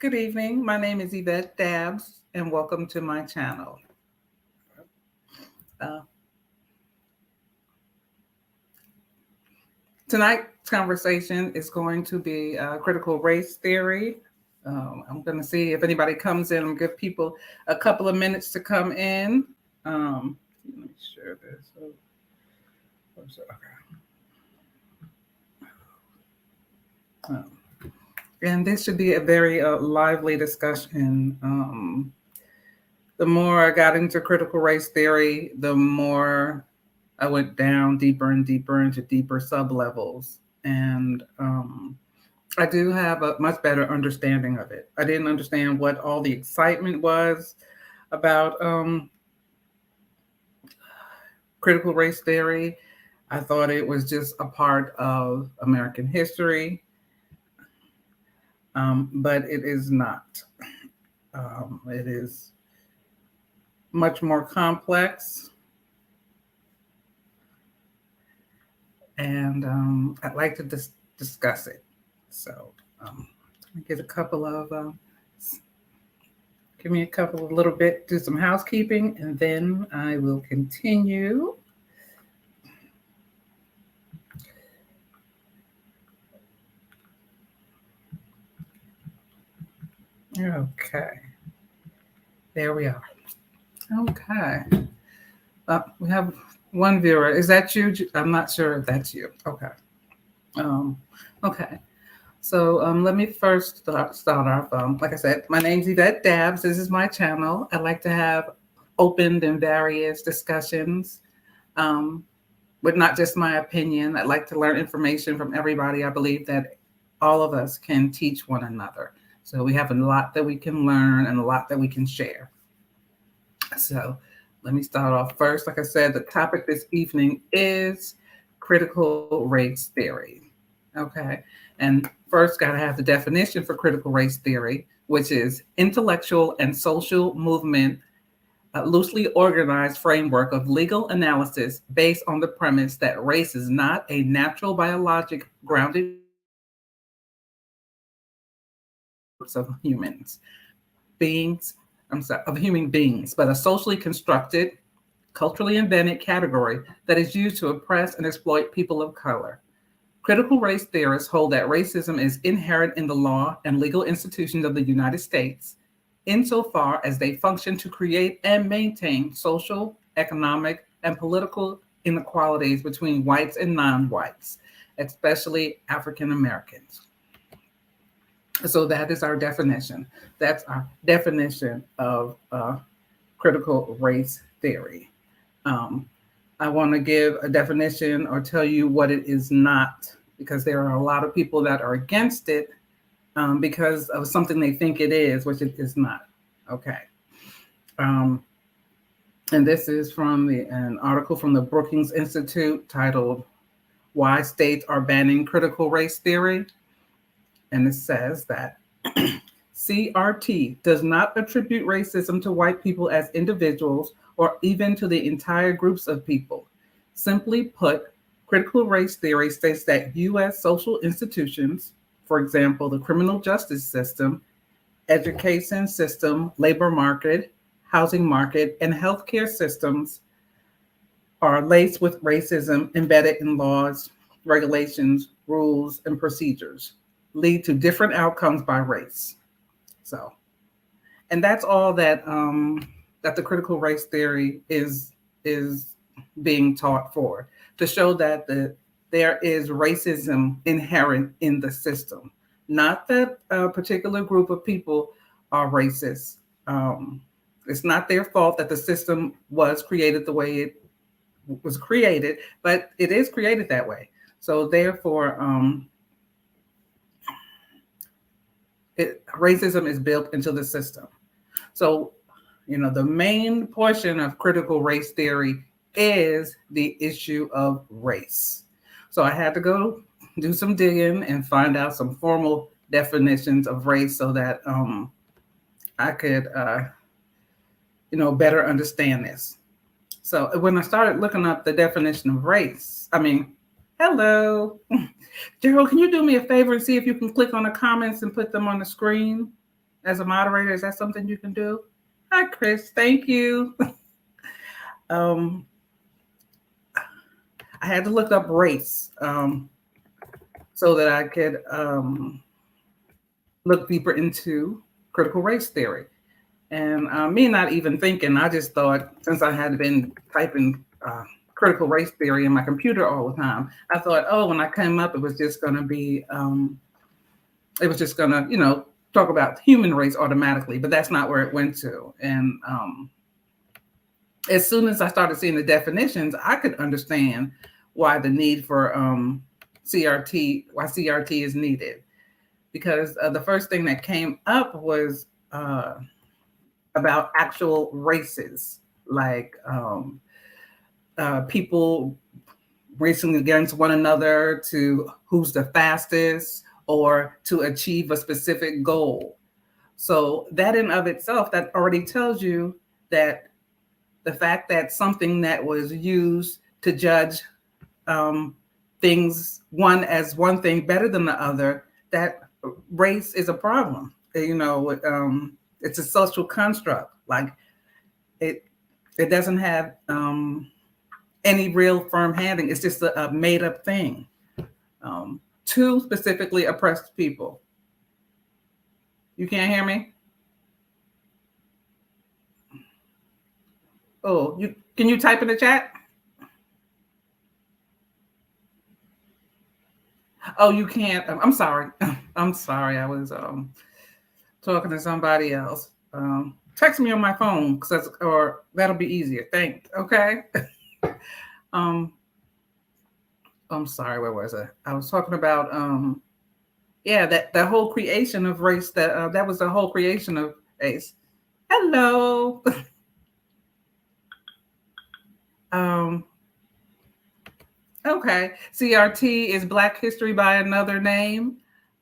Good evening. My name is Yvette Dabbs, and welcome to my channel. Uh, Tonight's conversation is going to be critical race theory. I'm going to see if anybody comes in and give people a couple of minutes to come in. Let me share this. And this should be a very lively discussion. The more I got into critical race theory, the more I went down deeper and deeper into deeper sub levels. And I do have a much better understanding of it. I didn't understand what all the excitement was about critical race theory. I thought it was just a part of American history, but it is not. It is much more complex. And I'd like to discuss it. So get a couple of, give me a couple of little bit, do some housekeeping, and then I will continue. Okay, there we are. Okay, we have one viewer. Is that you? I'm not sure if that's you. Okay. Okay. So let me first start off. Like I said, my name's Yvette Dabbs. This is my channel. I like to have open and various discussions with not just my opinion. I like to learn information from everybody. I believe that all of us can teach one another. So we have a lot that we can learn and a lot that we can share. So let me start off first. Like I said, the topic this evening is critical race theory. Okay. And first, got to have the definition for critical race theory, which is intellectual and social movement, a loosely organized framework of legal analysis based on the premise that race is not a natural biologic grounded of humans beings. Of human beings, but a socially constructed, culturally invented category that is used to oppress and exploit people of color. Critical race theorists hold that racism is inherent in the law and legal institutions of the United States, insofar as they function to create and maintain social, economic, and political inequalities between whites and non-whites, especially African Americans. So that is our definition. That's our definition of critical race theory. I want to give a definition or tell you what it is not, because there are a lot of people that are against it because of something they think it is, which it is not. Okay. And this is from an article from the Brookings Institute titled "Why States Are Banning Critical Race Theory." And it says that CRT does not attribute racism to white people as individuals or even to the entire groups of people. Simply put, critical race theory states that U.S. social institutions, for example, the criminal justice system, education system, labor market, housing market, and healthcare systems, are laced with racism embedded in laws, regulations, rules, and procedures, lead to different outcomes by race. So, and that's all that that the critical race theory is being taught for, to show that there is racism inherent in the system, not that a particular group of people are racist. It's not their fault that the system was created the way it was created, but it is created that way. So therefore, racism is built into the system. So, the main portion of critical race theory is the issue of race. So I had to go do some digging and find out some formal definitions of race so that I could, better understand this. So when I started looking up the definition of race, hello. Gerald, can you do me a favor and see if you can click on the comments and put them on the screen? as a moderator. Is that something you can do? Hi, Chris. Thank you. um, I had to look up race so that I could look deeper into critical race theory. And me not even thinking, I just thought, since I had been typing critical race theory in my computer all the time, I thought, oh, when I came up, it was just going to be, it was just going to, talk about human race automatically, but that's not where it went to. And as soon as I started seeing the definitions, I could understand why the need for CRT, why CRT is needed. Because the first thing that came up was about actual races, like people racing against one another to who's the fastest or to achieve a specific goal. So that in of itself, that already tells you that the fact that something that was used to judge things, one as one thing better than the other, that race is a problem. It's a social construct. Like it doesn't have any real firm handing. It's just a made up thing to specifically oppressed people. You can't hear me? Oh, can you type in the chat? Oh, you can't. I'm sorry. I'm sorry. I was talking to somebody else. Text me on my phone, or that'll be easier. Thanks. Okay. I'm sorry. Where was I? I was talking about that whole creation of race. That was the whole creation of race. Hello. Okay. CRT is Black History by Another Name.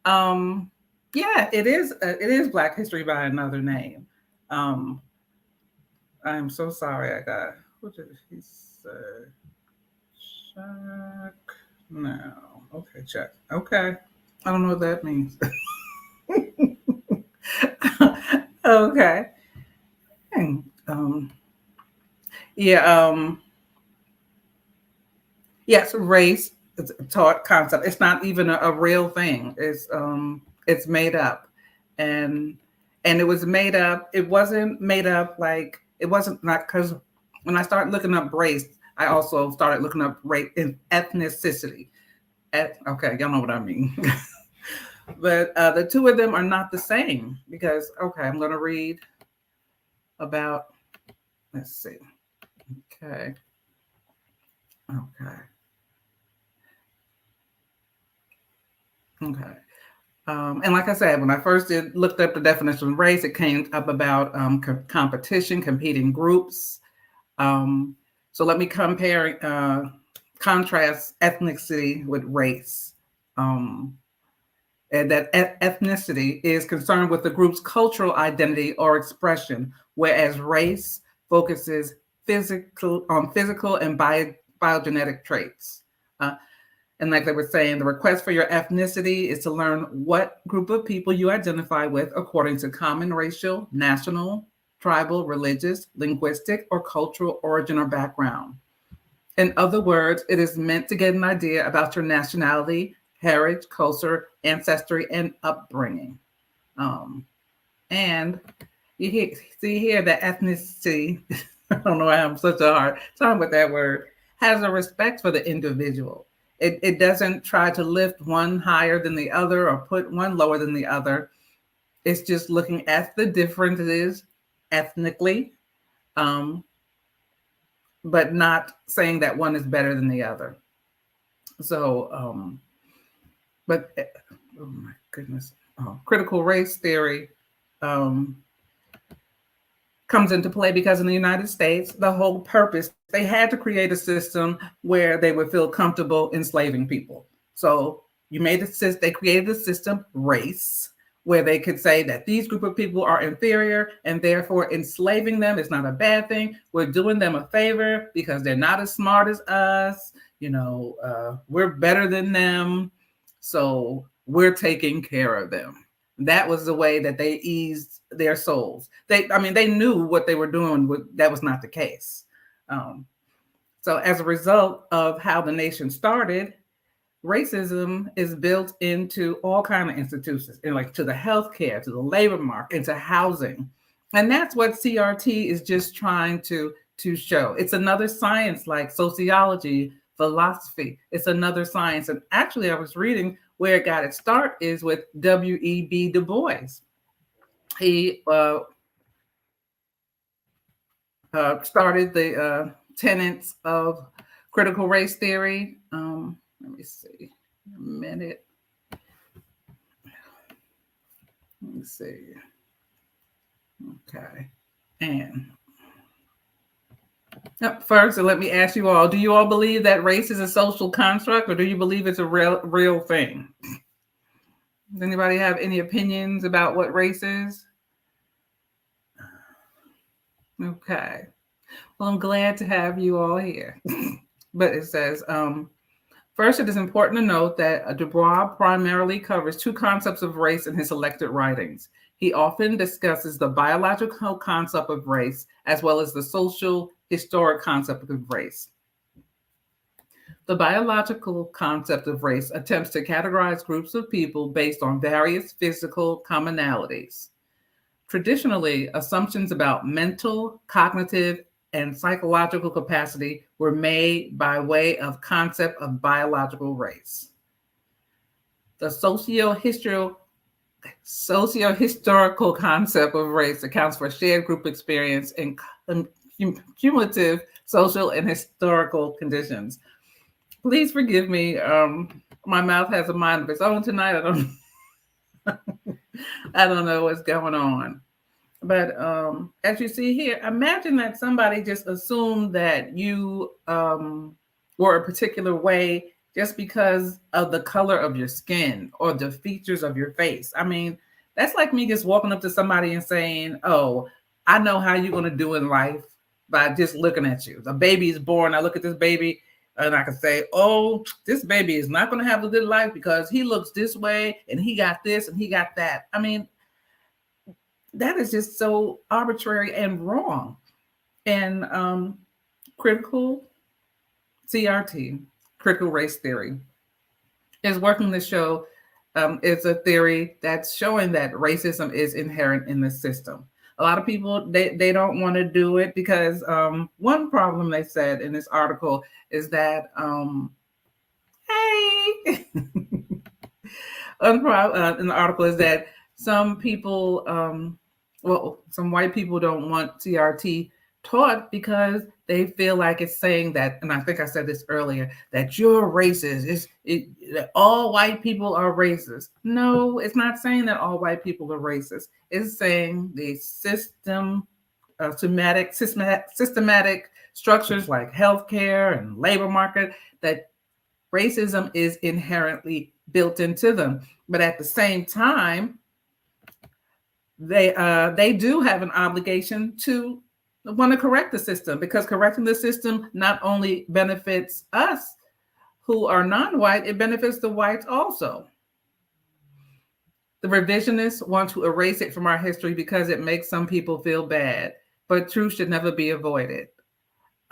Yeah, it is. It is Black History by Another Name. I'm so sorry. I got. What did he say? Check now. Okay, check. Okay. I don't know what that means. Okay. Yeah. Yes, race is a taught concept. It's not even a real thing. It's made up, and it was made up. It wasn't made up like it wasn't not because when I started looking up race, I also started looking up race and ethnicity. Okay, y'all know what I mean. But the two of them are not the same because I'm going to read about. Let's see. Okay. And like I said, when I first looked up the definition of race, it came up about competition, competing groups. So let me contrast ethnicity with race. And that ethnicity is concerned with the group's cultural identity or expression, whereas race focuses on physical and biogenetic traits. And like they were saying, the request for your ethnicity is to learn what group of people you identify with according to common racial, national, tribal, religious, linguistic, or cultural origin or background. In other words, it is meant to get an idea about your nationality, heritage, culture, ancestry, and upbringing. And you see here that ethnicity, I don't know why I'm such a hard time with that word, has a respect for the individual. It doesn't try to lift one higher than the other or put one lower than the other. It's just looking at the differences ethnically, but not saying that one is better than the other. So, but oh my goodness, critical race theory comes into play because in the United States, the whole purpose, they had to create a system where they would feel comfortable enslaving people. So they created a system, race, where they could say that these group of people are inferior and therefore enslaving them is not a bad thing. We're doing them a favor because they're not as smart as us. We're better than them. So we're taking care of them. That was the way that they eased their souls. They knew what they were doing. That was not the case. Um, so as a result of how the nation started, racism is built into all kind of institutions, and like to the healthcare, to the labor market, into housing, and that's what CRT is just trying to show. It's another science like sociology, philosophy. It's another science, and actually, I was reading where it got its start is with W.E.B. Du Bois. He started the tenets of critical race theory. Let me see. A minute. Let me see. Okay. And first, let me ask you all, do you all believe that race is a social construct, or do you believe it's a real thing? Does anybody have any opinions about what race is? Okay. Well, I'm glad to have you all here. But it says, first, it is important to note that Du Bois primarily covers two concepts of race in his selected writings. He often discusses the biological concept of race as well as the social historic concept of race. The biological concept of race attempts to categorize groups of people based on various physical commonalities. Traditionally, assumptions about mental, cognitive, and psychological capacity were made by way of concept of biological race. The socio-historical concept of race accounts for shared group experience and cumulative social and historical conditions. Please forgive me. My mouth has a mind of its own tonight. I don't know what's going on. But as you see here, imagine that somebody just assumed that you were a particular way just because of the color of your skin or the features of your face. I mean, that's like me just walking up to somebody and saying, oh, I know how you're going to do in life by just looking at you. The baby is born. I look at this baby and I can say, oh, this baby is not going to have a good life because he looks this way and he got this and he got that. I mean, that is just so arbitrary and wrong. And critical CRT, critical race theory, is working to show it's a theory that's showing that racism is inherent in the system. A lot of people, they don't want to do it because one problem they said in this article is that, in the article is that some people, some white people don't want CRT taught because they feel like it's saying that, and I think I said this earlier, that you're racist. That all white people are racist. No, it's not saying that all white people are racist. It's saying the systematic structures like healthcare and labor market, that racism is inherently built into them. But at the same time, they do have an obligation to want to correct the system, because correcting the system not only benefits us who are non-white, it benefits the whites also. The revisionists want to erase it from our history because it makes some people feel bad, but truth should never be avoided.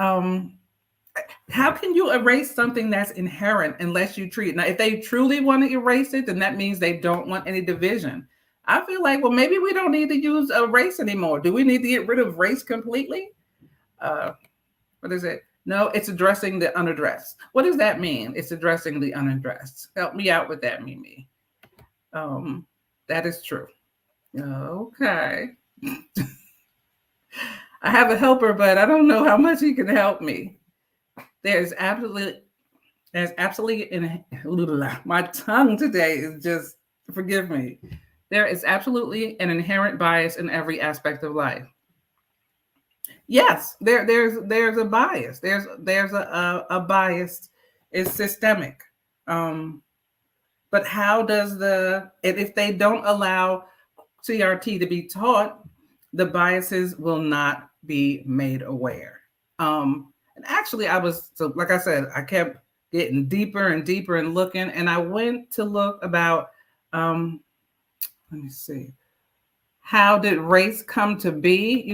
How can you erase something that's inherent unless you treat? Now, if they truly want to erase it, then that means they don't want any division. I feel like, well, maybe we don't need to use a race anymore. Do we need to get rid of race completely? What is it? No, it's addressing the unaddressed. What does that mean? It's addressing the unaddressed. Help me out with that, Mimi. That is true. Okay. I have a helper, but I don't know how much he can help me. There's absolutely my tongue today is just, forgive me. There is absolutely an inherent bias in every aspect of life. Yes, there's a bias. There's a bias. It's systemic. But how does if they don't allow CRT to be taught, the biases will not be made aware. And actually, like I said, I kept getting deeper and deeper and looking, and I went to look about let me see. How did race come to be?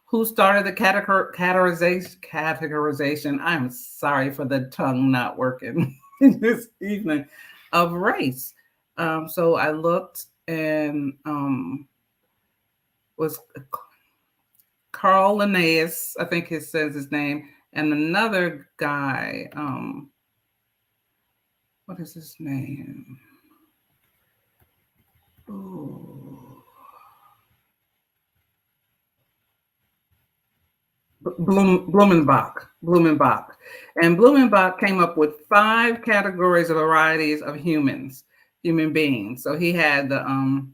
Who started the categorization? I'm sorry for the tongue not working this evening of race. So I looked and was Carl Linnaeus, I think it says his name, and another guy. What is his name? Ooh. Blumenbach. And Blumenbach came up with 5 categories of varieties of human beings. So he had the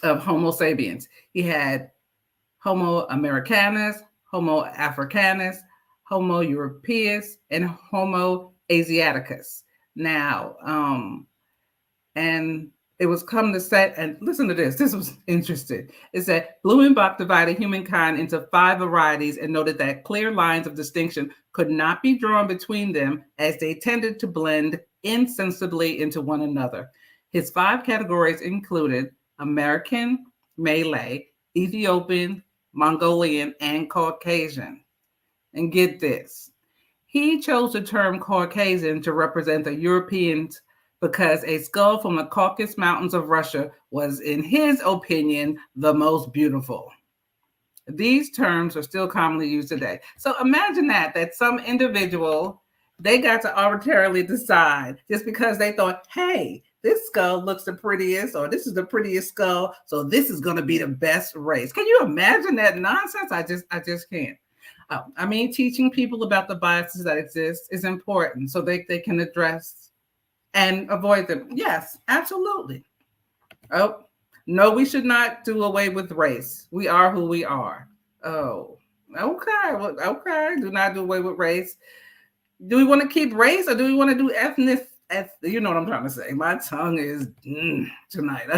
of Homo sapiens. He had Homo americanus, Homo africanus, Homo europaeus, and Homo asiaticus. Now, and it was come to say, and listen to this, this was interesting. It said Blumenbach divided humankind into 5 varieties and noted that clear lines of distinction could not be drawn between them as they tended to blend insensibly into one another. His 5 categories included American, Malay, Ethiopian, Mongolian, and Caucasian. And get this, he chose the term Caucasian to represent the Europeans because a skull from the Caucasus Mountains of Russia was, in his opinion, the most beautiful. These terms are still commonly used today. So imagine that some individual, they got to arbitrarily decide just because they thought, hey, this skull looks the prettiest, or this is the prettiest skull, so this is going to be the best race. Can you imagine that nonsense? I just can't. Teaching people about the biases that exist is important so they can address and avoid them. Yes, absolutely. Oh, no, we should not do away with race. We are who we are. Oh, okay. Well, okay. Do not do away with race. Do we want to keep race or do we want to do ethnic? You know what I'm trying to say. My tongue is tonight.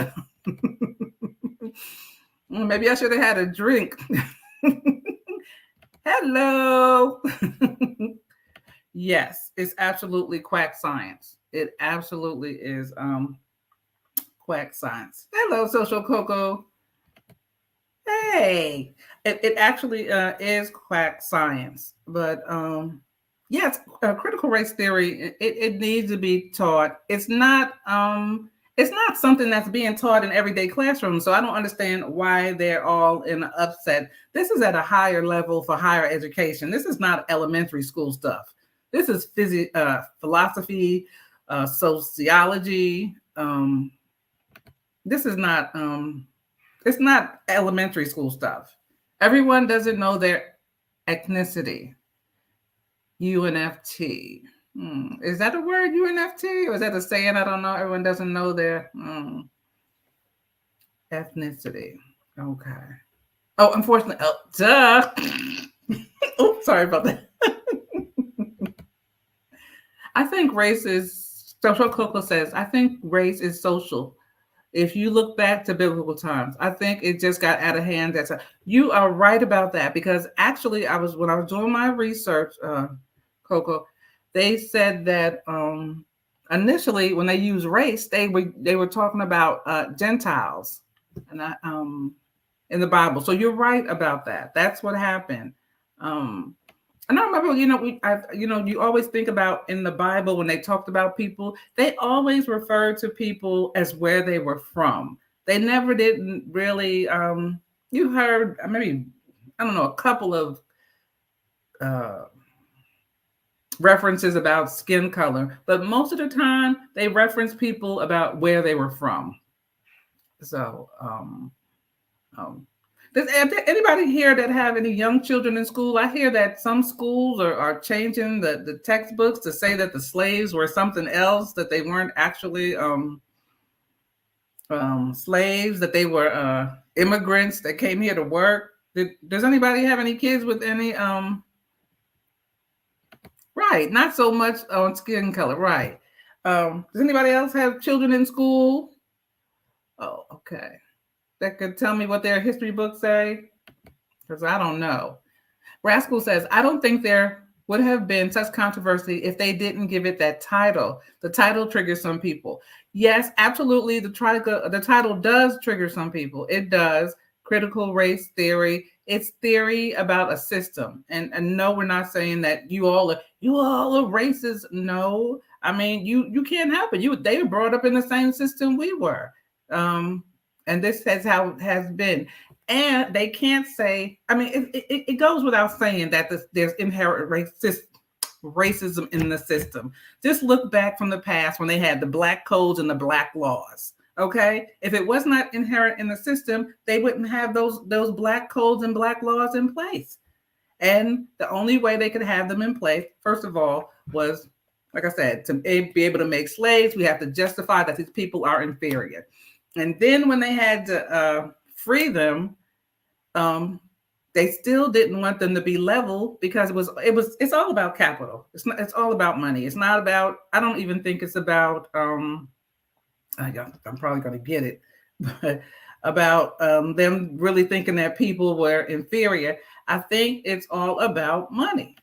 Maybe I should have had a drink. Hello. Yes, it's absolutely quack science. It absolutely is quack science. Hello, Social Coco. Hey, it actually is quack science, but yes, critical race theory. It needs to be taught. It's not something that's being taught in everyday classrooms. So I don't understand why they're all in an upset. This is at a higher level for higher education. This is not elementary school stuff. This is philosophy, sociology. This is not. It's not elementary school stuff. Everyone doesn't know their ethnicity. UNFT. Is that a word, UNFT? Or is that a saying? I don't know. Everyone doesn't know their ethnicity. Okay. Oh, unfortunately. Oh, duh. Oh, sorry about that. I think race is, Social Coco says, I think race is social. If you look back to biblical times, I think it just got out of hand. You are right about that, because actually when I was doing my research, Coco, they said that initially when they used race, they were talking about Gentiles and in the Bible. So you're right about that. That's what happened. And I remember, you always think about in the Bible when they talked about people, they always referred to people as where they were from. They never didn't really, you heard maybe, I don't know, a couple of references about skin color, but most of the time they reference people about where they were from. So, does anybody here that have any young children in school? I hear that some schools are changing the textbooks to say that the slaves were something else, that they weren't actually slaves, that they were immigrants that came here to work. Does anybody have any kids with any right, not so much on skin color, right? Does anybody else have children in school? Oh, okay. That could tell me what their history books say? Because I don't know. Rascal says, I don't think they're would have been such controversy if they didn't give it that title. The title triggers some people. Yes, absolutely. The title does trigger some people. It does. Critical race theory. It's theory about a system. And no, we're not saying that you all are racist. No, I mean you can't help it. They were brought up in the same system we were. And this is how it has been. And they can't say, I mean, it goes without saying that there's inherent racism in the system. Just look back from the past when they had the black codes and the black laws. Okay, if it was not inherent in the system, they wouldn't have those black codes and black laws in place. And the only way they could have them in place, first of all, was, like I said, to be able to make slaves. We have to justify that these people are inferior. And then when they had to free them, they still didn't want them to be level because it's all about capital. It's all about money. It's not about, I don't even think it's about I'm probably going to get it, but about them really thinking that people were inferior. I think it's all about money.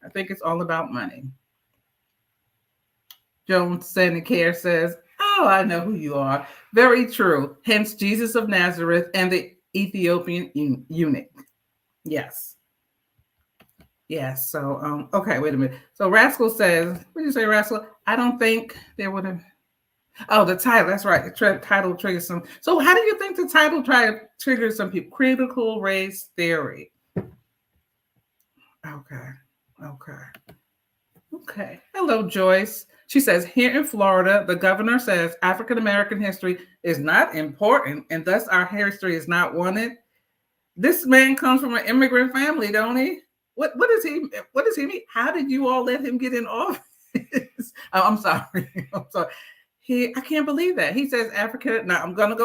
Joan Senecare says, "Oh, I know who you are. Very true. Hence Jesus of Nazareth and the Ethiopian eunuch." Yes. Yes. So, okay, wait a minute. So Rascal says, what did you say, Rascal? I don't think there would have. Oh, the title. That's right. The title triggers some. So how do you think the title triggers some people? Critical race theory. Okay. Hello, Joyce. She says, here in Florida, the governor says African American history is not important and thus our history is not wanted. This man comes from an immigrant family, don't he? What does he mean? How did you all let him get in office? I'm sorry. I can't believe that. He says Africa. Now I'm gonna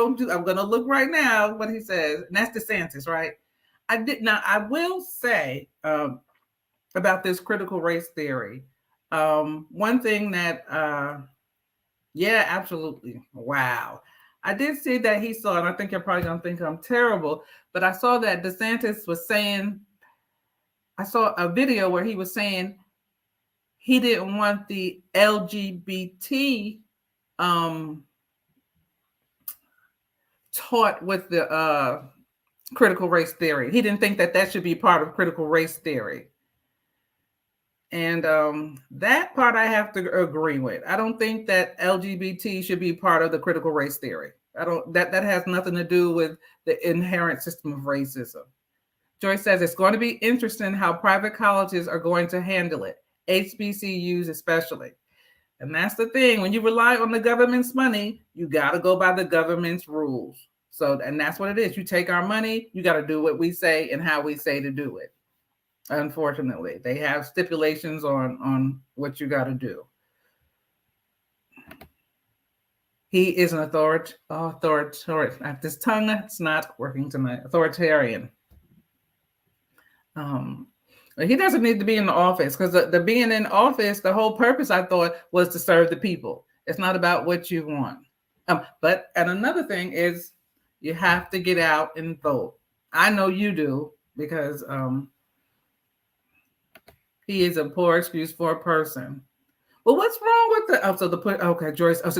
look right now what he says. And that's DeSantis, right? I will say about this critical race theory. One thing that yeah, absolutely. Wow. I did see that he saw, and I think you're probably going to think I'm terrible, but I saw that DeSantis was saying, I saw a video where he was saying he didn't want the LGBT taught with the critical race theory. He didn't think that should be part of critical race theory. And that part I have to agree with. I don't think that LGBT should be part of the critical race theory. That has nothing to do with the inherent system of racism. Joyce says it's going to be interesting how private colleges are going to handle it, HBCUs especially. And that's the thing. When you rely on the government's money, you got to go by the government's rules. So, and that's what it is. You take our money, you got to do what we say and how we say to do it. Unfortunately, they have stipulations on what you got to do. He is an authoritarian. This tongue, it's not working tonight. Authoritarian. He doesn't need to be in the office because the being in office, the whole purpose I thought was to serve the people. It's not about what you want. And another thing is you have to get out and vote. I know you do because he is a poor excuse for a person. Well, what's wrong with Joyce. Joyce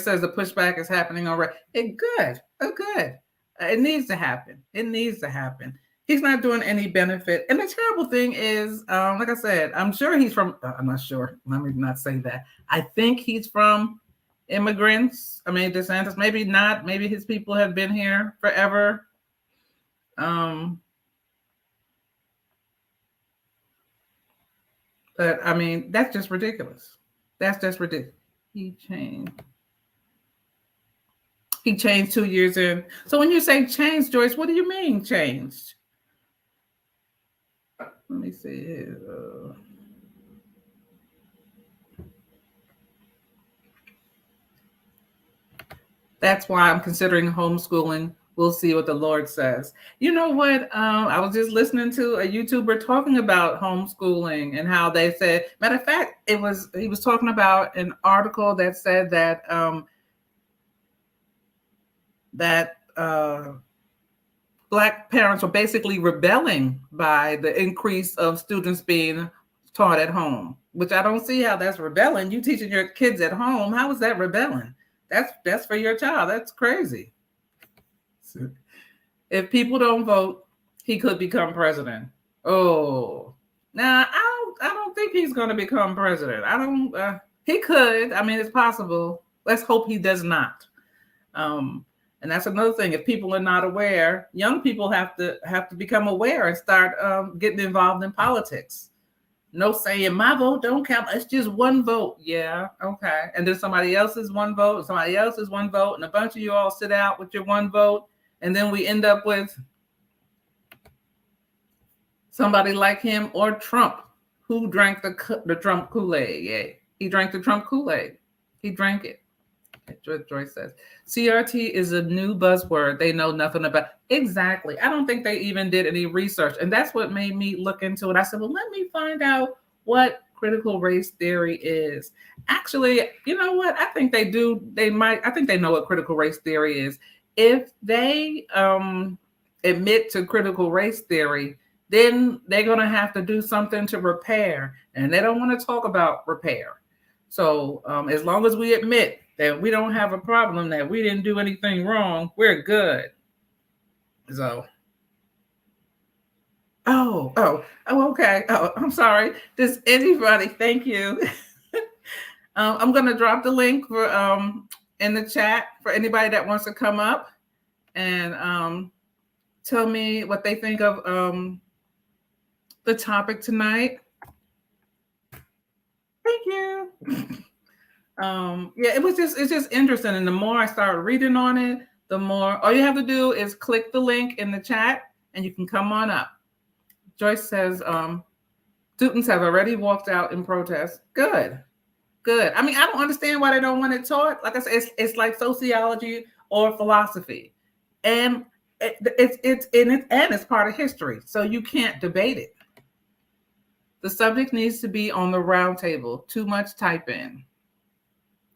says the pushback is happening already. Good. It needs to happen. He's not doing any benefit. And the terrible thing is, like I said, I'm sure he's from, I'm not sure. Let me not say that. I think he's from immigrants. I mean, DeSantis, maybe not. Maybe his people have been here forever. But I mean, that's just ridiculous. He changed 2 years in. So when you say change, Joyce, what do you mean changed? Let me see. That's why I'm considering homeschooling. We'll see what the Lord says. You know what? I was just listening to a YouTuber talking about homeschooling and how they said, matter of fact, he was talking about an article that said that Black parents were basically rebelling by the increase of students being taught at home, which I don't see how that's rebelling. You teaching your kids at home, how is that rebelling? That's for your child. That's crazy. If people don't vote, he could become president. Oh, now I don't think he's going to become president. I don't. He could. I mean, it's possible. Let's hope he does not. And that's another thing. If people are not aware, young people have to become aware and start getting involved in politics. No saying my vote don't count. It's just one vote. Yeah, okay. And then somebody else's one vote, somebody else's one vote, and a bunch of you all sit out with your one vote, and then we end up with somebody like him or Trump, who drank the Trump Kool-Aid. Yeah, he drank the Trump Kool-Aid. He drank it. Joyce says, CRT is a new buzzword they know nothing about. Exactly. I don't think they even did any research. And that's what made me look into it. I said, well, let me find out what critical race theory is. Actually, you know what? I think they do. I think they know what critical race theory is. If they admit to critical race theory, then they're going to have to do something to repair. And they don't want to talk about repair. So as long as we admit that we don't have a problem, that we didn't do anything wrong, we're good. So, okay. Oh, I'm sorry. Does anybody? Thank you. I'm going to drop the link for in the chat for anybody that wants to come up and tell me what they think of the topic tonight. Thank you. It's just interesting. And the more I started reading on it, the more, all you have to do is click the link in the chat and you can come on up. Joyce says, students have already walked out in protest. Good. I mean, I don't understand why they don't want it taught. Like I said, it's like sociology or philosophy. And it's part of history. So you can't debate it. The subject needs to be on the round table. Too much type in.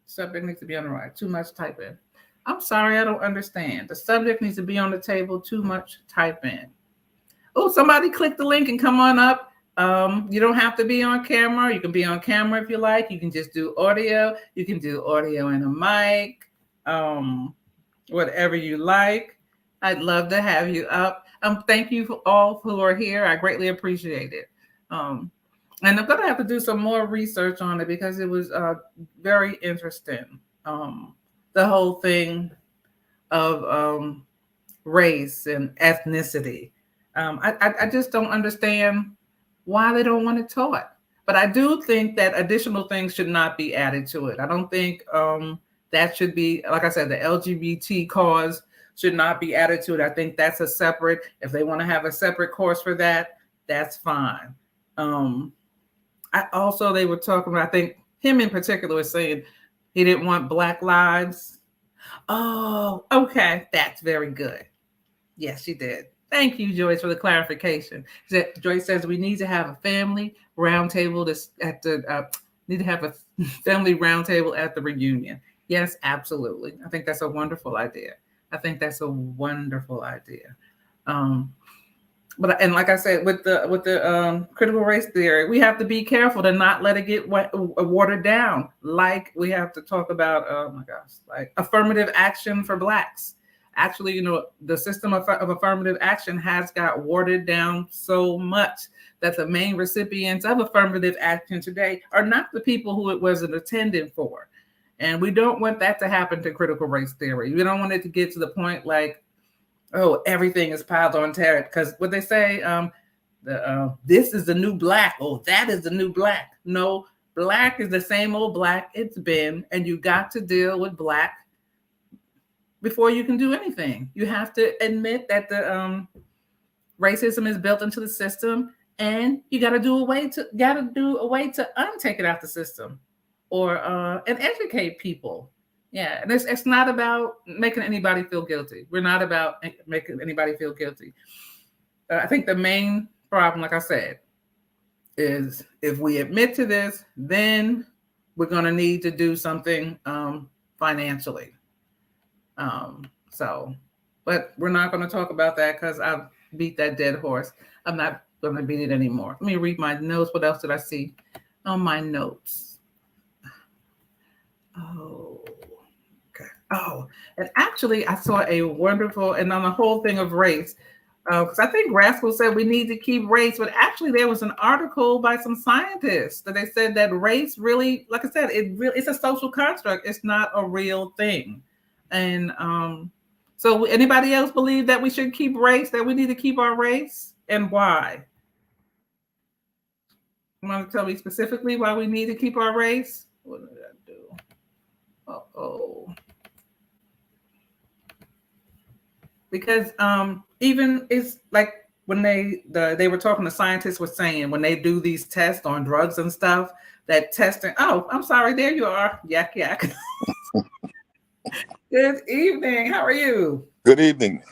Subject needs to be on the right. Too much type in. I'm sorry, I don't understand. The subject needs to be on the table. Too much type in. Oh, somebody click the link and come on up. You don't have to be on camera. You can be on camera if you like. You can just do audio. You can do audio and a mic. Whatever you like. I'd love to have you up. Thank you for all who are here. I greatly appreciate it. And I'm going to have to do some more research on it because it was very interesting. The whole thing of race and ethnicity. I just don't understand why they don't want it taught. But I do think that additional things should not be added to it. I don't think that should be, like I said, the LGBT cause should not be added to it. I think that's a separate, if they want to have a separate course for that, that's fine. They were talking about, I think him in particular was saying he didn't want Black lives. Oh, okay. That's very good. Yes, she did. Thank you, Joyce, for the clarification. Joyce says we need to have a family roundtable need to have a family roundtable at the reunion. Yes, absolutely. I think that's a wonderful idea. But like I said, with the critical race theory, we have to be careful to not let it get watered down. Like we have to talk about, like affirmative action for Blacks. Actually, the system of affirmative action has got watered down so much that the main recipients of affirmative action today are not the people who it was intended for. And we don't want that to happen to critical race theory. We don't want it to get to the point like, oh, everything is piled on terror. Because what they say, this is the new Black. Oh, that is the new Black. No, Black is the same old Black it's been. And you got to deal with Black before you can do anything. You have to admit that the racism is built into the system, and you got to do a way to untake it out the system, or and educate people. Yeah, and it's not about making anybody feel guilty. We're not about making anybody feel guilty. I think the main problem, like I said, is if we admit to this, then we're going to need to do something financially. But we're not going to talk about that because I've beat that dead horse. I'm not gonna beat it anymore. Let me read my notes. What else did I see on my notes? Oh, okay. Oh, and actually, I saw a wonderful, and on the whole thing of race, because I think Rascal said we need to keep race, but actually there was an article by some scientists that they said that race really, like I said, it's a social construct. It's not a real thing. And so anybody else believe that we should keep race, that we need to keep our race, and why? You want to tell me specifically why we need to keep our race? What did I do? Uh-oh. Because even it's like when they were talking, the scientists were saying when they do these tests on drugs and stuff, that testing. Oh, I'm sorry, there you are. Yak yak. Good evening. How are you? Good evening.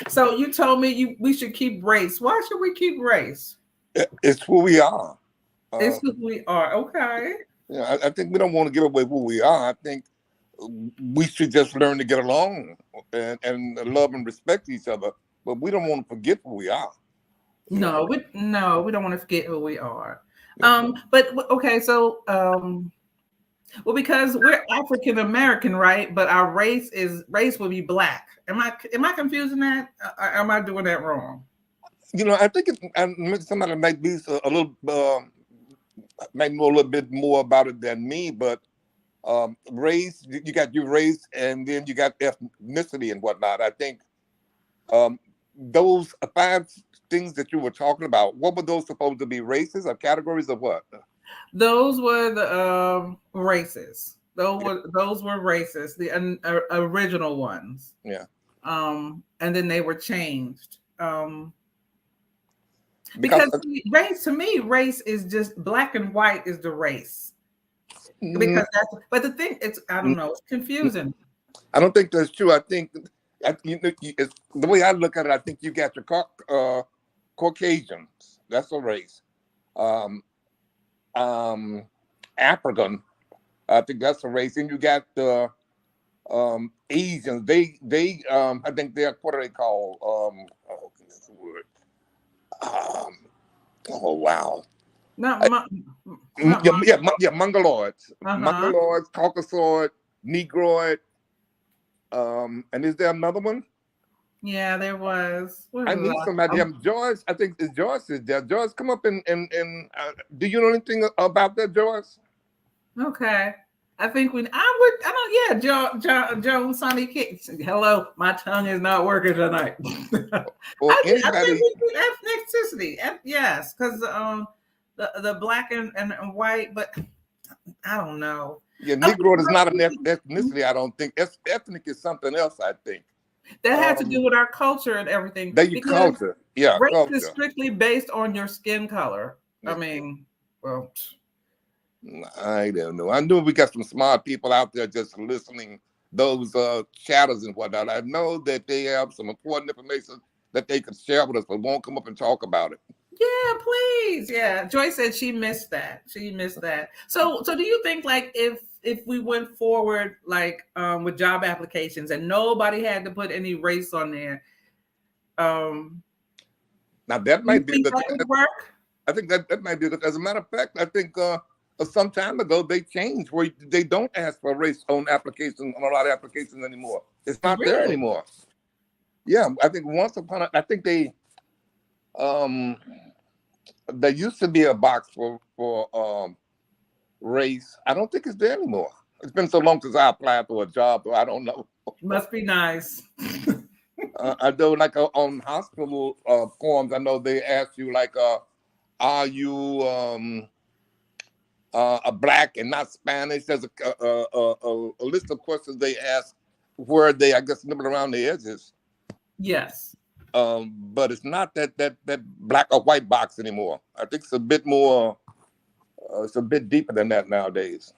So you told me we should keep race. Why should we keep race? It's who we are. It's who we are. Okay. Yeah, I think we don't want to give away who we are. I think we should just learn to get along and love and respect each other. But we don't want to forget who we are. No, we don't want to forget who we are. But okay, so well, because we're African American, right? But our race will be black. Am I confusing that? Or am I doing that wrong? I think somebody might be a little, might know a little bit more about it than me. But race, you got your race, and then you got ethnicity and whatnot. I think those 5 things that you were talking about, what were those supposed to be? Races or categories of what? Those were the races. Those were races, the original ones. Yeah. And then they were changed. Because race, to me, race is just black and white is the race. Because but the thing, I don't know, it's confusing. I don't think that's true. I think it's, the way I look at it, I think you got your Caucasians. That's a race. African, I think that's a race. And you got the Asians. They I think they're, what are they called? Oh goodness, the word. Oh wow. Mongoloids. Mongoloids, Caucasoid, Negroid. And is there another one? Yeah, there was. I need somebody. Joyce, I think Joyce is there. Joyce, come up and do you know anything about that, Joyce? Okay. I think Joan Sonny Kicks. Hello, my tongue is not working tonight. I think we do ethnicity. Yes, because the black and white, but I don't know. Yeah, Negro is not an ethnicity, I don't think. Ethnic is something else, I think. That has to do with our culture and everything. Culture. Yeah. Race culture. is strictly based on your skin color. I mean, well, I don't know. I knew we got some smart people out there just listening those chatters and whatnot. I know that they have some important information that they could share with us, but won't come up and talk about it. Yeah, please. Yeah. Joyce said she missed that. So do you think, like, if we went forward, like, with job applications and nobody had to put any race on there, now that might be that would work? I think that might be good. As a matter of fact, I think some time ago they changed where they don't ask for race on applications, on a lot of applications anymore. It's not there anymore. Yeah, I think once upon a, I think they there used to be a box for race. I don't think it's there anymore. It's been so long since I applied for a job, so I don't know. Must be nice. I know, like on hospital forms, I know they ask you, like, are you a black and not Spanish? There's a list of questions they ask where they, I guess, nibble around the edges. Yes. But it's not that black or white box anymore. I think it's a bit more. It's a bit deeper than that nowadays.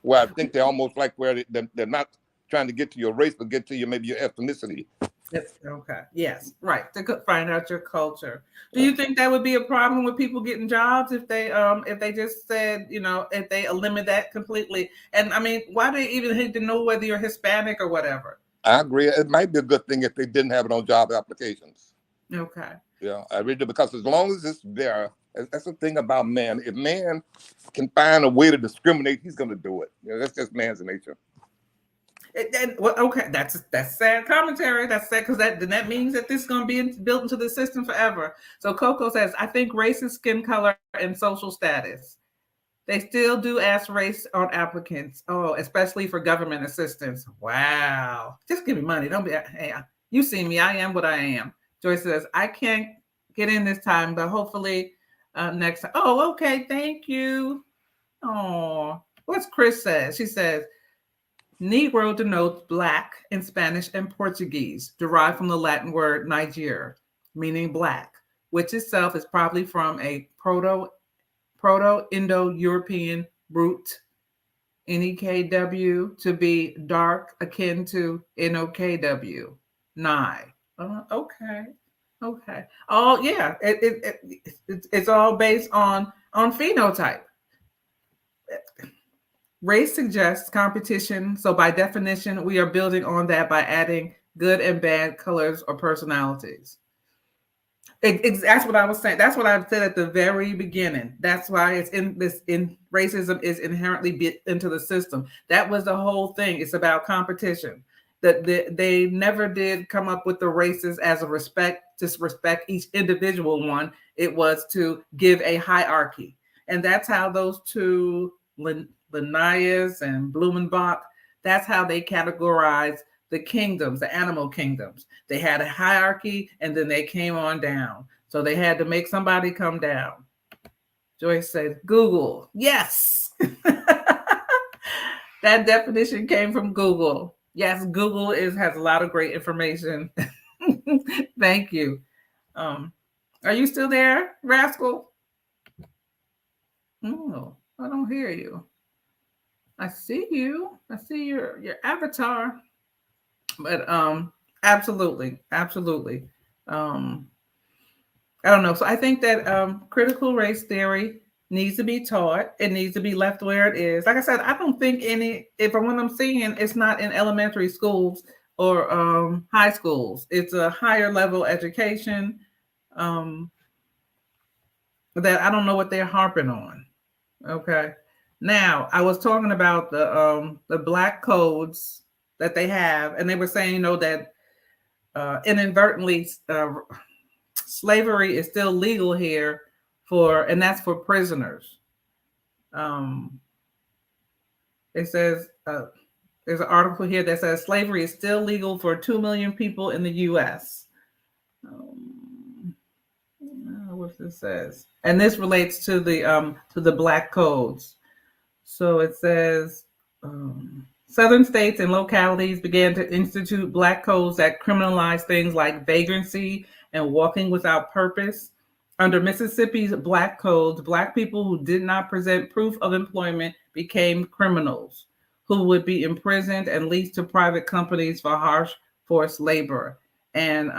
Where I think they're almost like where they're not trying to get to your race, but get to maybe your ethnicity. That's okay. Yes, right. To find out your culture. Do you think that would be a problem with people getting jobs if they just said, if they eliminate that completely? And I mean, why do they even need to know whether you're Hispanic or whatever? I agree. It might be a good thing if they didn't have it on job applications. Okay. Yeah, I really do, because as long as it's there, that's the thing about man. If man can find a way to discriminate, he's going to do it. You know, that's just man's nature. Well, okay, that's sad commentary. That's sad because that means that this is going to be built into the system forever. So Coco says, I think race is skin color and social status. They still do ask race on applicants. Oh, especially for government assistance. Wow. Just give me money. Don't be, hey, you see me. I am what I am. Joyce says, I can't get in this time, but hopefully next time. Oh, okay. Thank you. Oh, what's Chris says? She says, Negro denotes black in Spanish and Portuguese, derived from the Latin word Niger, meaning black, which itself is probably from a Proto-Indo-European root, NEKW, to be dark, akin to NOKW, Nye. Okay. Oh yeah, it's all based on phenotype. Race suggests competition, so by definition, we are building on that by adding good and bad colors or personalities. That's what I was saying. That's what I said at the very beginning. That's why it's in racism is inherently built into the system. That was the whole thing. It's about competition. That they never did come up with the races as a respect each individual one. It was to give a hierarchy, and that's how those two Linnaeus and Blumenbach. That's how they categorize the kingdoms, the animal kingdoms. They had a hierarchy and then they came on down. So they had to make somebody come down. Joyce said, Google. Yes. That definition came from Google. Yes, Google has a lot of great information. Thank you. Are you still there, Rascal? Oh, I don't hear you. I see you. I see your avatar. But absolutely. I don't know. So I think that critical race theory needs to be taught. It needs to be left where it is. Like I said, I don't think from what I'm seeing, it's not in elementary schools or high schools. It's a higher level education that I don't know what they're harping on. Okay. Now, I was talking about the black codes that they have, and they were saying, that inadvertently slavery is still legal here and that's for prisoners. It says there's an article here that says slavery is still legal for 2 million people in the U.S. What this says, and this relates to the black codes. So it says Southern states and localities began to institute black codes that criminalize things like vagrancy and walking without purpose. Under Mississippi's black codes, black people who did not present proof of employment became criminals who would be imprisoned and leased to private companies for harsh forced labor. And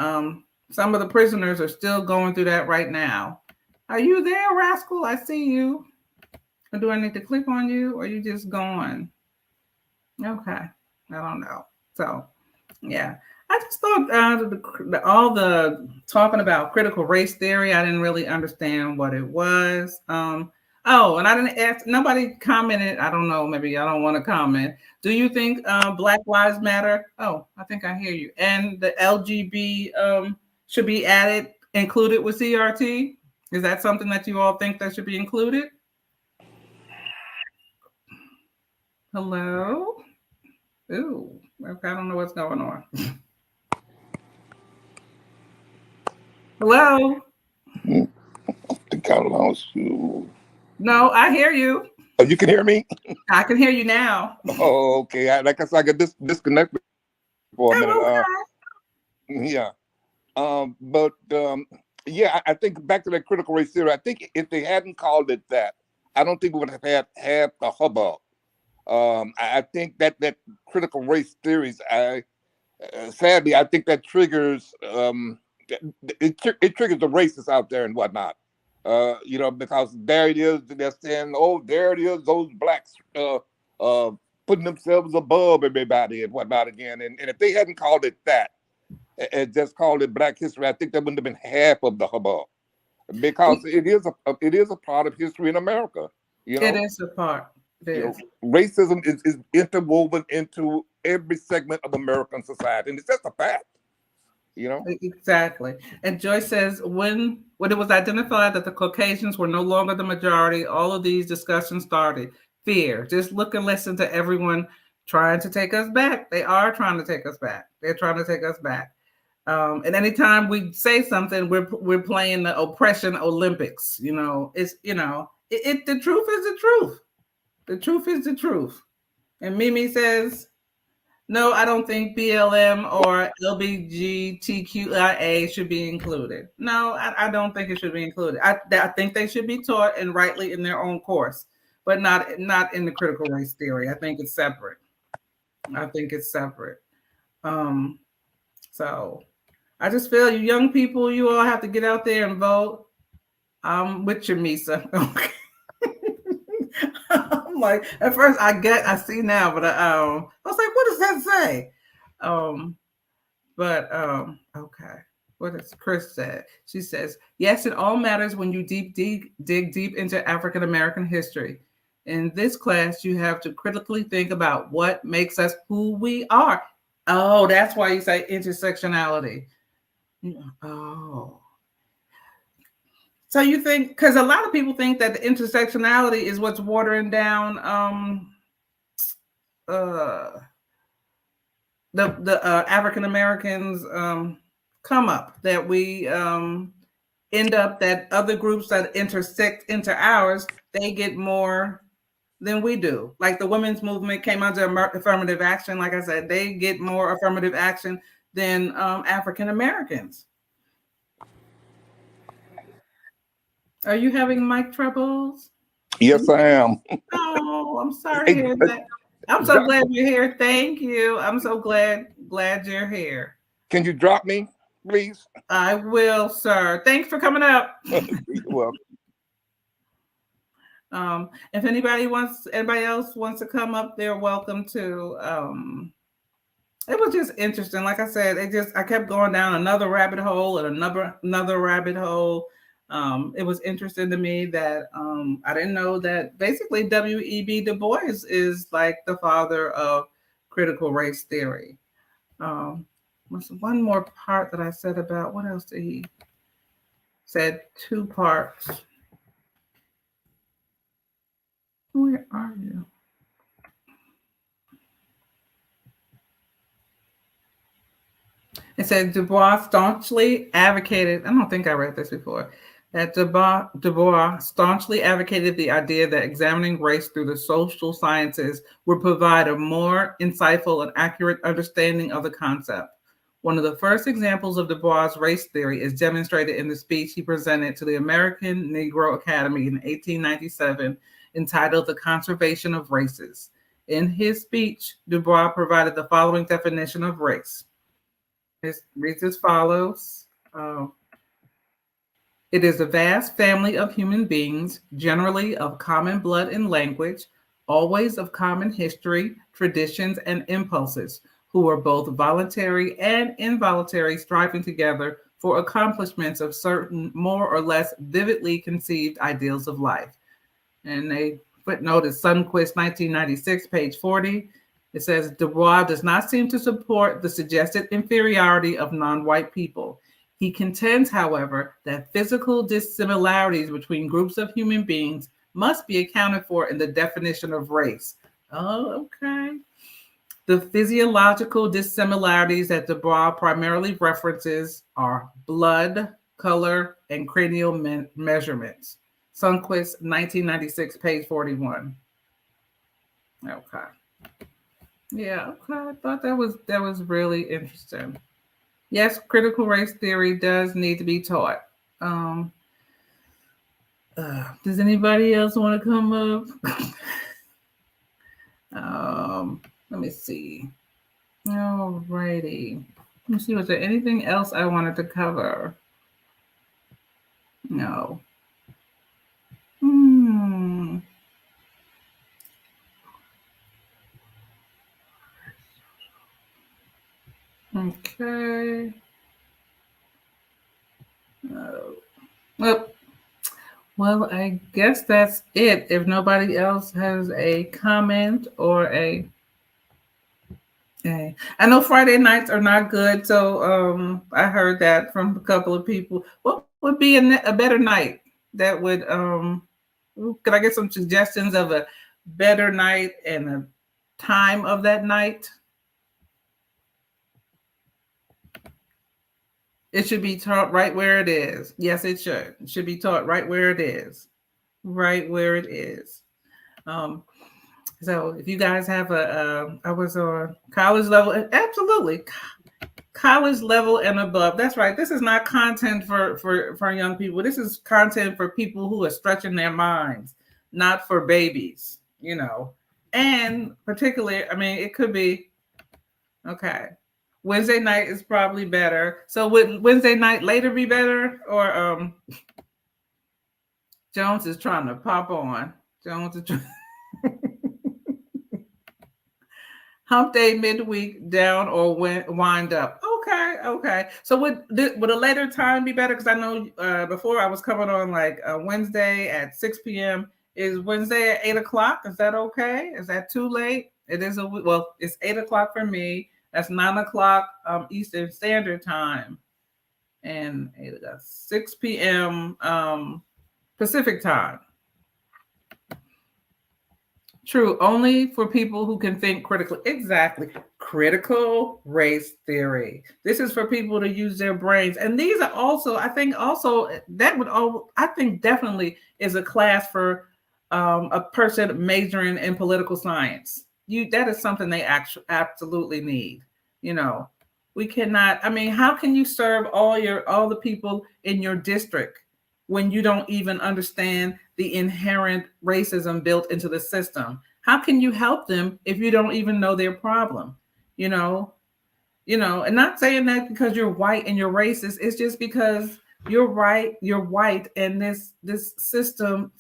some of the prisoners are still going through that right now. Are you there, Rascal? I see you. Or do I need to click on you, or are you just going? Okay, I don't know. So, yeah, I just thought all the talking about critical race theory, I didn't really understand what it was. And I didn't ask. Nobody commented. I don't know. Maybe I don't want to comment. Do you think Black Lives Matter? Oh, I think I hear you. And the LGB should be included with CRT. Is that something that you all think that should be included? Hello? Ooh, okay, I don't know what's going on. Hello? No, I hear you. Oh, you can hear me? I can hear you now. Oh, okay. I guess I got disconnected for a minute. Okay. Yeah. Yeah, I think back to that critical race theory, I think if they hadn't called it that, I don't think we would have had half the hubbub. I think that critical race theories, sadly, I think that triggers it triggers the racists out there and whatnot. Because there it is, they're saying, oh, there it is, those blacks putting themselves above everybody and whatnot again. And if they hadn't called it that, and just called it Black History, I think that wouldn't have been half of the hubbub, because it is a part of history in America. You It know, is a part. It you know, is. racism is interwoven into every segment of American society, and it's just a fact. You know, Exactly. And Joyce says when it was identified that the Caucasians were no longer the majority, all of these discussions started. Fear. Just look and listen to everyone trying to take us back. They are trying to take us back. They're trying to take us back. And anytime we say something, we're playing the oppression Olympics. You know, it's the truth is the truth. The truth is the truth. And Mimi says, no, I don't think BLM or LGBTQIA should be included. No, I don't think it should be included. I think they should be taught and rightly in their own course, but not in the critical race theory. I think it's separate. So I just feel you young people, you all have to get out there and vote. I'm with you, Misa. I'm like, at first I see now, but I was like, what does that say? Okay. What does Chris said? She says, yes, it all matters when you dig deep into African American history. In this class, you have to critically think about what makes us who we are. Oh, that's why you say intersectionality. Oh. So you think, because a lot of people think that the intersectionality is what's watering down the African Americans come up, that we end up that other groups that intersect into ours, they get more than we do. Like the women's movement came under affirmative action. Like I said, they get more affirmative action than African Americans. Are you having mic troubles? yes, I am. Oh, I'm sorry to hear that. I'm so glad you're here. Thank you. I'm so glad you're here. Can you drop me, please? I will, sir. Thanks for coming up. You're welcome. If anybody else wants to come up, they're welcome to. It was just interesting. Like I said, I kept going down another rabbit hole and another rabbit hole. It was interesting to me that I didn't know that basically W.E.B. Du Bois is like the father of critical race theory. Was one more part that I said about what else did he said? 2 parts. Where are you? It said Du Bois staunchly advocated, I don't think I read this before, that Du Bois staunchly advocated the idea that examining race through the social sciences would provide a more insightful and accurate understanding of the concept. One of the first examples of Du Bois' race theory is demonstrated in the speech he presented to the American Negro Academy in 1897, entitled The Conservation of Races. In his speech, Du Bois provided the following definition of race. It reads as follows. It is a vast family of human beings, generally of common blood and language, always of common history, traditions, and impulses, who are both voluntary and involuntary, striving together for accomplishments of certain more or less vividly conceived ideals of life. And a footnote is Sundquist, 1996, page 40. It says, Du Bois does not seem to support the suggested inferiority of non-white people. He contends, however, that physical dissimilarities between groups of human beings must be accounted for in the definition of race. Oh, okay. The physiological dissimilarities that Du Bois primarily references are blood, color, and cranial measurements. Sundquist, 1996, page 41. Okay. Yeah, okay. I thought that was really interesting. Yes, critical race theory does need to be taught. Does anybody else want to come up? Let me see. All righty. Let me see. Was there anything else I wanted to cover? No. Okay. Well, well, I guess that's it. If nobody else has a comment or I know Friday nights are not good, so I heard that from a couple of people. What would be a better night that would could I get some suggestions of a better night and a time of that night? It should be taught right where it is. Yes, it should. It should be taught right where it is. Right where it is. Um, so if you guys have I was on college level, absolutely college level and above. That's right. This is not content for young people. This is content for people who are stretching their minds, not for babies. You know, and particularly, I mean, it could be okay. Wednesday night is probably better. So would Wednesday night later be better, or Jones is trying to pop on. Jones is trying. Hump day midweek down or wind up. Okay, okay. So would a later time be better? Because I know before I was coming on like Wednesday at 6 p.m. Is Wednesday at 8 o'clock? Is that okay? Is that too late? It is it's 8 o'clock for me. That's 9 o'clock Eastern Standard Time, and 6 p.m. Pacific Time. True, only for people who can think critically. Exactly. Critical race theory. This is for people to use their brains. And these are also, I think I think definitely is a class for a person majoring in political science. That is something they absolutely need. You know, we cannot, I mean, how can you serve all the people in your district when you don't even understand the inherent racism built into the system? How can you help them if you don't even know their problem? You know, and not saying that because you're white and you're racist. It's just because you're white, and this systematic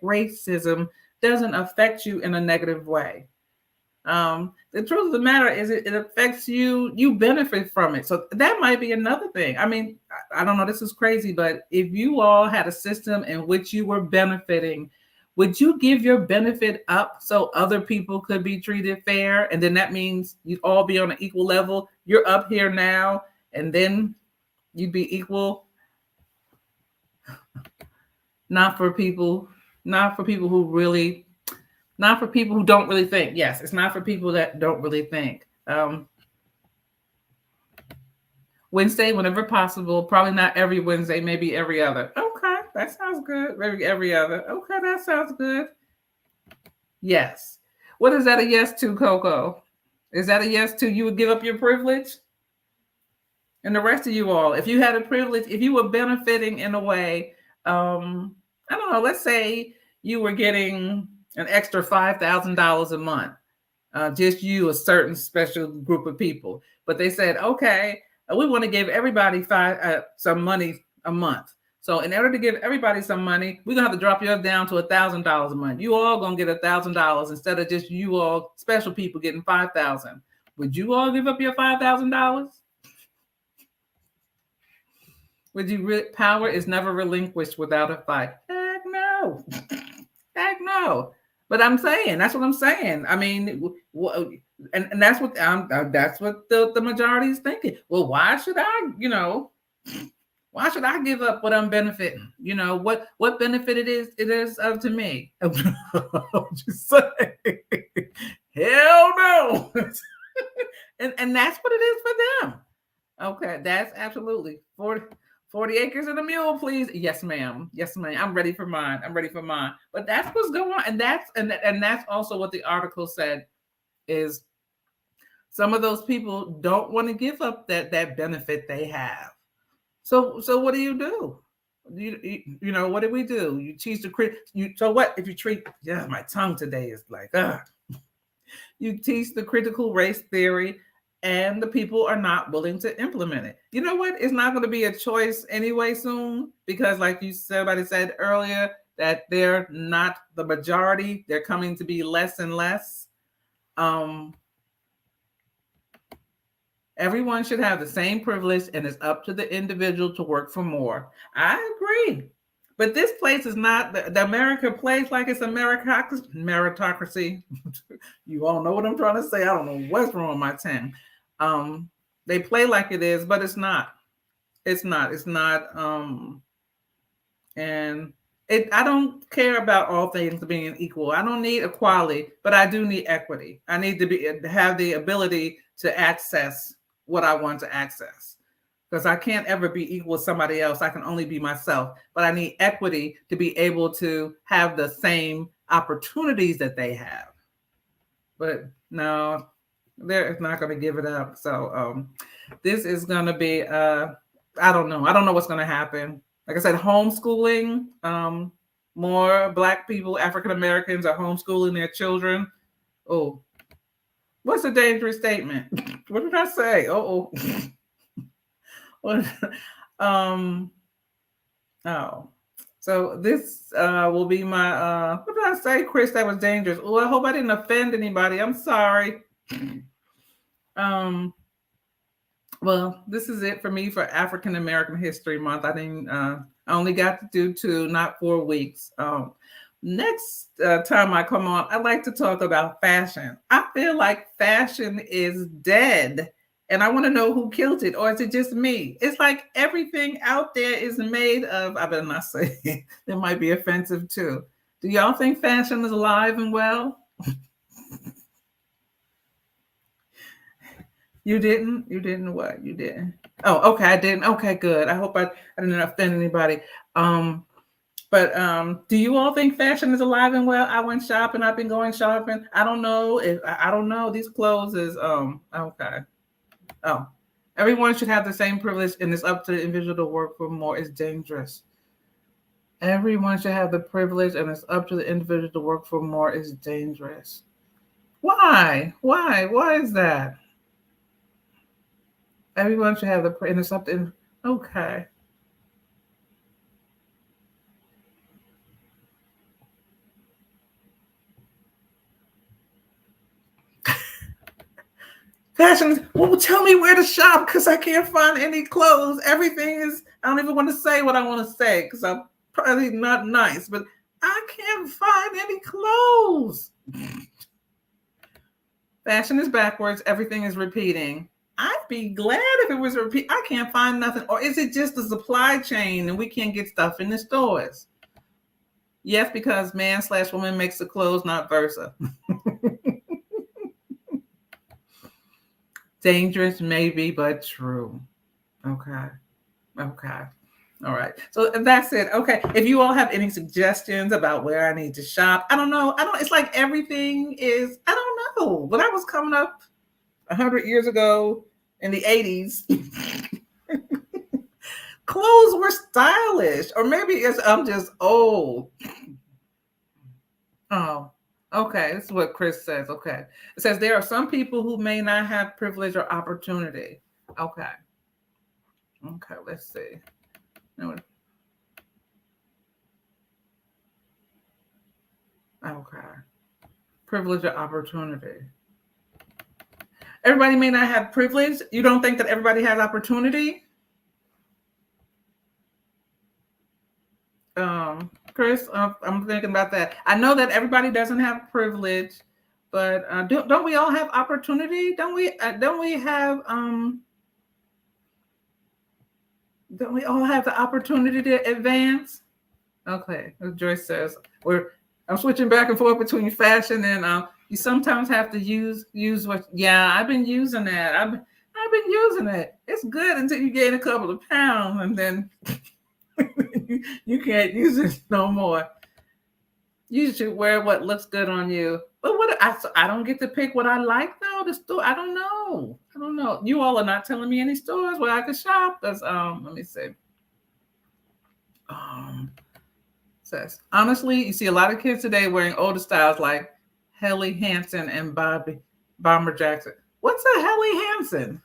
racism doesn't affect you in a negative way. The truth of the matter is it affects you. You benefit from it. So that might be another thing. I mean, I don't know, this is crazy, but if you all had a system in which you were benefiting, would you give your benefit up so other people could be treated fair? And then that means you'd all be on an equal level. You're up here now, and then you'd be equal. Not for people who don't really think. Yes, it's not for people that don't really think. Wednesday, whenever possible. Probably not every Wednesday, maybe every other. Okay, that sounds good. Maybe every other. Okay, that sounds good. Yes. What is that a yes to, Coco? Is that a yes to you would give up your privilege? And the rest of you all, if you had a privilege, if you were benefiting in a way, I don't know, let's say you were getting an extra $5,000 a month, just you, a certain special group of people. But they said, okay, we want to give everybody some money a month. So in order to give everybody some money, we're gonna have to drop yours down to $1,000 a month. You all gonna get $1,000 instead of just you all special people getting $5,000. Would you all give up your $5,000? Would you power is never relinquished without a fight? Heck no. Heck no. But I'm saying, that's what I'm saying. I mean, and that's what the majority is thinking. Well, why should I give up what I'm benefiting? You know, what benefit it is to me. Just saying. Hell no. and that's what it is for them. Okay, that's absolutely 40 acres and a mule, please. Yes, ma'am. Yes, ma'am. I'm ready for mine. But that's what's going on. And that's also what the article said, is some of those people don't want to give up that benefit they have. So what do? You know, what do we do? You teach so what if you treat, my tongue today is like, you teach the critical race theory, and the people are not willing to implement it. You know what? It's not going to be a choice anyway soon, because like somebody said earlier, that they're not the majority. They're coming to be less and less. And Everyone should have the same privilege, and it's up to the individual to work for more. I agree. But this place is not, the America plays like it's a meritocracy. You all know what I'm trying to say. I don't know what's wrong with my tongue. They play like it is, but it's not. It's not. It's not. And I don't care about all things being equal. I don't need equality, but I do need equity. I need to have the ability to access what I want to access, because I can't ever be equal with somebody else. I can only be myself, but I need equity to be able to have the same opportunities that they have. But no, they're not going to give it up. So this is going to be, I don't know. I don't know what's going to happen. Like I said, homeschooling, more Black people, African Americans are homeschooling their children. Oh, what's a dangerous statement? What did I say? Oh. So this will be my, what did I say, Chris, that was dangerous? Oh, I hope I didn't offend anybody. I'm sorry. Well, this is it for me for African American History Month. I only got to do 2, not 4 weeks. Next time I come on, I'd like to talk about fashion. I feel like fashion is dead, and I want to know who killed it, or is it just me? It's like everything out there is made of, I better not say it, it might be offensive too. Do y'all think fashion is alive and well? You didn't? You didn't what? You didn't? Oh, okay, I didn't. Okay, good. I hope I didn't offend anybody. But do you all think fashion is alive and well? I went shopping. I've been going shopping. I don't know. I don't know. These clothes is okay. Oh, everyone should have the same privilege, and it's up to the individual to work for more. It's dangerous. Everyone should have the privilege, and it's up to the individual to work for more. It's dangerous. Why? Why is that? Everyone should have the, and it's up to, okay. Fashion, well, tell me where to shop, because I can't find any clothes. Everything is, I don't even want to say what I want to say because I'm probably not nice, but I can't find any clothes. Fashion is backwards. Everything is repeating. I'd be glad if it was repeat. I can't find nothing. Or is it just the supply chain and we can't get stuff in the stores? Yes, because man/woman makes the clothes, not versa. Dangerous, maybe, but true. Okay. All right. So that's it. Okay. If you all have any suggestions about where I need to shop, I don't know. It's like everything is, I don't know. When I was coming up 100 years ago in the 80s, clothes were stylish. Or maybe I'm just old. Oh, okay. This is what Chris says. Okay. It says there are some people who may not have privilege or opportunity. Okay. Okay, let's see. Okay. Privilege or opportunity. Everybody may not have privilege. You don't think that everybody has opportunity? Chris, I'm thinking about that. I know that everybody doesn't have privilege, but don't we all have opportunity? Don't we have Don't we all have the opportunity to advance? Okay, as Joyce says, I'm switching back and forth between fashion and you sometimes have to use what. Yeah, I've been using that. I've been using it. It's good until you gain a couple of pounds, and then you can't use it no more. You should wear what looks good on you. But I don't get to pick what I like though. The store, I don't know. You all are not telling me any stores where I could shop. Because let me see. Says honestly, you see a lot of kids today wearing older styles like Helly Hansen and Bomber Jackson. What's a Helly Hansen?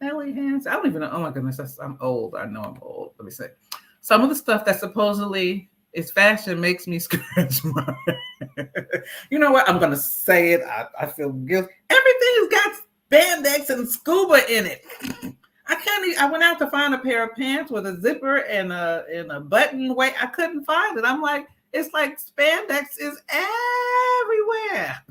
Helly Hansen. I don't even know. Oh my goodness, I'm old. I know I'm old. Let me say. Some of the stuff that supposedly is fashion makes me scratch my. You know what? I'm gonna say it. I feel guilty. Everything's got spandex and scuba in it. I can't even, I went out to find a pair of pants with a zipper and a button way. I couldn't find it. I'm like, it's like spandex is everywhere.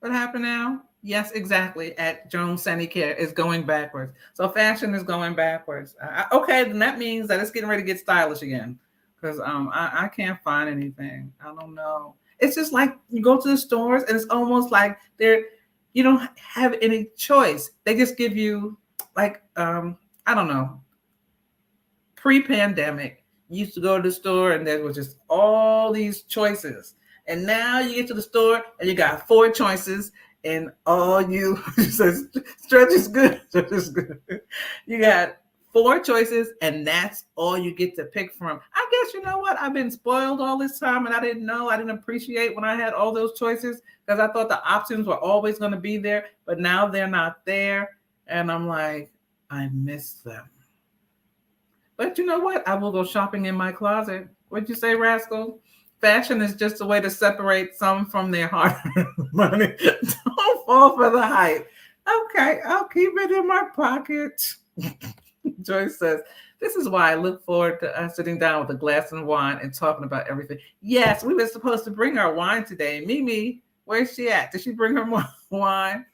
What happened now? Yes, exactly. At Jones Sandy Care is going backwards. So fashion is going backwards. Okay, then that means that it's getting ready to get stylish again. Because I can't find anything. I don't know. It's just like you go to the stores and it's almost like you don't have any choice. They just give you like I don't know. Pre-pandemic, you used to go to the store and there was just all these choices. And now you get to the store and you got 4 choices and all you says stretch is good. Stretch is good. You got 4 choices and that's all you get to pick from. I guess you know what? I've been spoiled all this time and I didn't appreciate when I had all those choices because I thought the options were always going to be there, but now they're not there. And I'm like, I miss them. But you know what? I will go shopping in my closet. What'd you say, Rascal? Fashion is just a way to separate some from their hard-earned money. Don't fall for the hype. Okay, I'll keep it in my pocket. Joyce says, this is why I look forward to us sitting down with a glass of wine and talking about everything. Yes, we were supposed to bring our wine today. Mimi, where's she at? Did she bring her wine?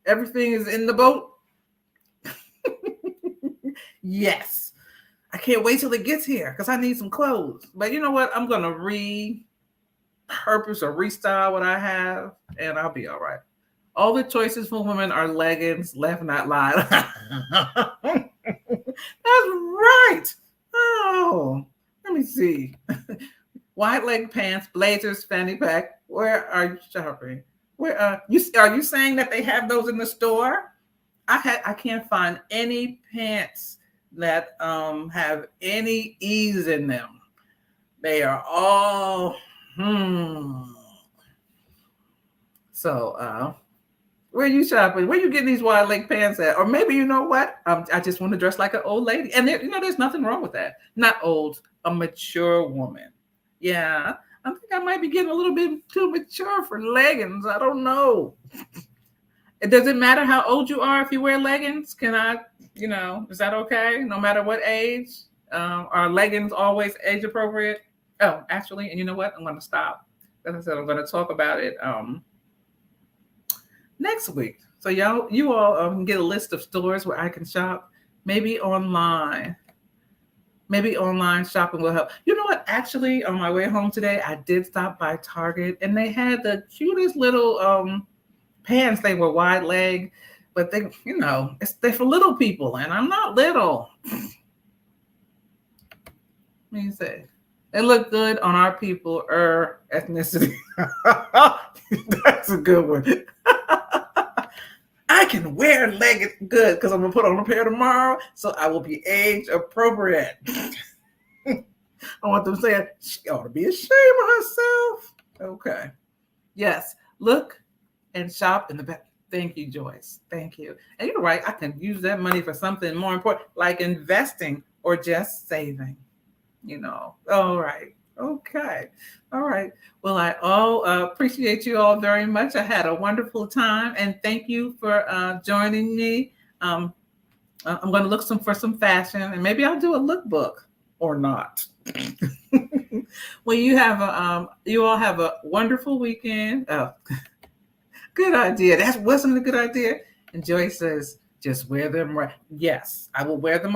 Everything is in the boat? Yes. I can't wait till it gets here because I need some clothes. But you know what? I'm going to repurpose or restyle what I have and I'll be all right. All the choices for women are leggings, left not lie. That's right. Oh, let me see. Wide leg pants, blazers, fanny pack. Where are you shopping? Where are you saying that they have those in the store? I can't find any pants that have any ease in them. They are all So where are you shopping? Where are you getting these wide leg pants at? Or maybe you know what? I just want to dress like an old lady. And there's nothing wrong with that. Not old, a mature woman. Yeah, I think I might be getting a little bit too mature for leggings. I don't know. Does it matter how old you are if you wear leggings? Can I, is that okay? No matter what age? Are leggings always age appropriate? Oh, actually, and you know what? I'm going to stop. As I said, I'm going to talk about it next week. So you all can get a list of stores where I can shop. Maybe online. Maybe online shopping will help. You know what? Actually, on my way home today, I did stop by Target and they had the cutest little pants. They were wide leg, but they're for little people, and I'm not little. Let me say, they look good on our people ethnicity. That's a good one. I can wear leggings good because I'm gonna put on a pair tomorrow, so I will be age appropriate. I want them saying she ought to be ashamed of herself. Okay. Yes. Look and shop in the back. Thank you, Joyce. Thank you. And you're right. I can use that money for something more important, like investing or just saving. All right. Okay. All right. Well, I appreciate you all very much. I had a wonderful time, and thank you for joining me. I'm going to look for some fashion, and maybe I'll do a lookbook or not. Well, you all have a wonderful weekend. Oh, good idea. That wasn't a good idea. And Joyce says, just wear them right. Yes, I will wear them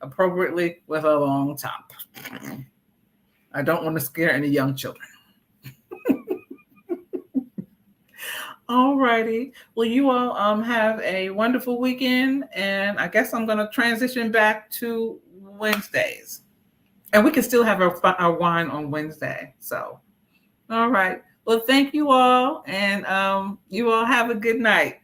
appropriately with a long top. I don't want to scare any young children. All righty. Well, you all have a wonderful weekend. And I guess I'm going to transition back to Wednesdays. And we can still have our wine on Wednesday. So, all right. Well, thank you all. And you all have a good night.